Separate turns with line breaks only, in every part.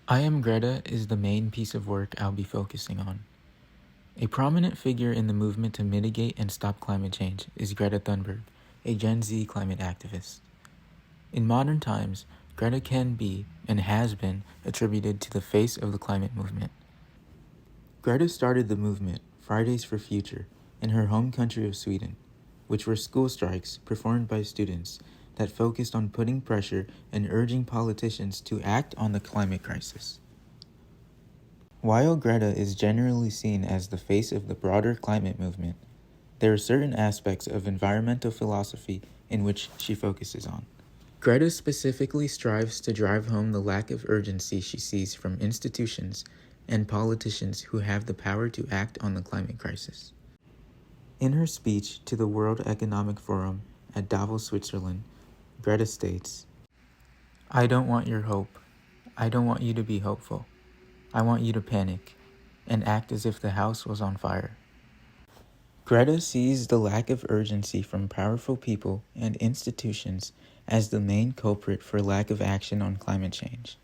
I Am Greta is the main piece of work I'll be focusing on. A prominent figure in the movement to mitigate and stop climate change is Greta Thunberg, a Gen Z climate activist. In modern times, Greta can be, and has been, attributed to the face of the climate movement. Greta started the movement, Fridays for Future, in her home country of Sweden, which were school strikes performed by students that focused on putting pressure and urging politicians to act on the climate crisis. While Greta is generally seen as the face of the broader climate movement, there are certain aspects of environmental philosophy in which she focuses on. Greta specifically strives to drive home the lack of urgency she sees from institutions and politicians who have the power to act on the climate crisis. In her speech to the World Economic Forum at Davos, Switzerland, Greta states, "I don't want your hope. I don't want you to be hopeful. I want you to panic and act as if the house was on fire." Greta sees the lack of urgency from powerful people and institutions as the main culprit for lack of action on climate change.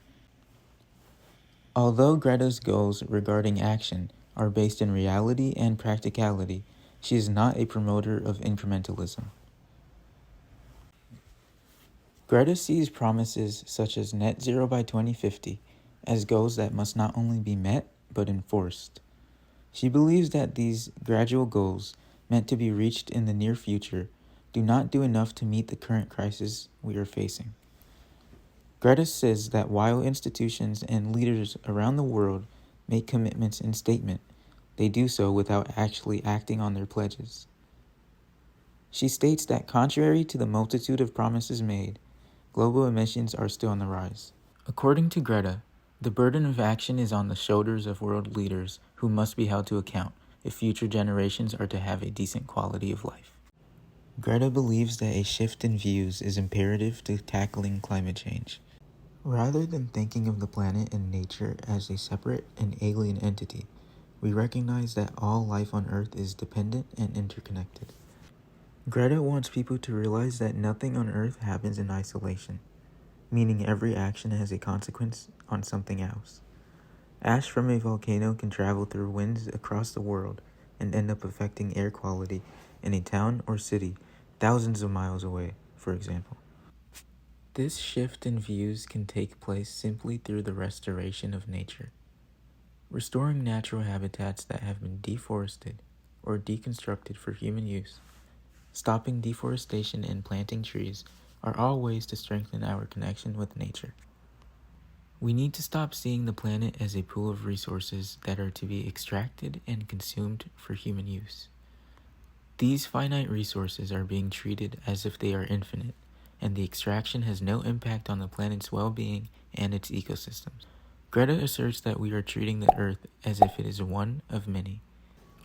Although Greta's goals regarding action are based in reality and practicality, she is not a promoter of incrementalism. Greta sees promises such as net zero by 2050 as goals that must not only be met, but enforced. She believes that these gradual goals, meant to be reached in the near future, do not do enough to meet the current crisis we are facing. Greta says that while institutions and leaders around the world make commitments in statement, they do so without actually acting on their pledges. She states that contrary to the multitude of promises made, global emissions are still on the rise. According to Greta, the burden of action is on the shoulders of world leaders who must be held to account if future generations are to have a decent quality of life. Greta believes that a shift in views is imperative to tackling climate change. Rather than thinking of the planet and nature as a separate and alien entity, we recognize that all life on Earth is dependent and interconnected. Greta wants people to realize that nothing on Earth happens in isolation, meaning every action has a consequence on something else. Ash from a volcano can travel through winds across the world and end up affecting air quality in a town or city thousands of miles away, for example. This shift in views can take place simply through the restoration of nature. Restoring natural habitats that have been deforested or deconstructed for human use, stopping deforestation and planting trees are all ways to strengthen our connection with nature. We need to stop seeing the planet as a pool of resources that are to be extracted and consumed for human use. These finite resources are being treated as if they are infinite, and the extraction has no impact on the planet's well-being and its ecosystems. Greta asserts that we are treating the Earth as if it is one of many.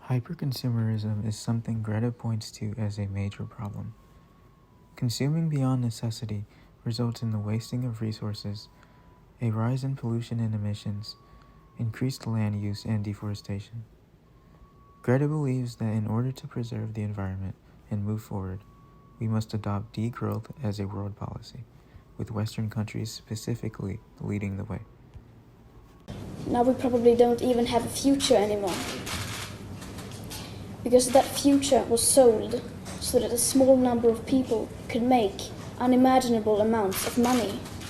Hyperconsumerism is something Greta points to as a major problem. Consuming beyond necessity results in the wasting of resources, a rise in pollution and emissions, increased land use, and deforestation. Greta believes that in order to preserve the environment and move forward, we must adopt degrowth as a world policy, with Western countries specifically leading the way.
Now we probably don't even have a future anymore, because that future was sold so that a small number of people could make unimaginable amounts of money.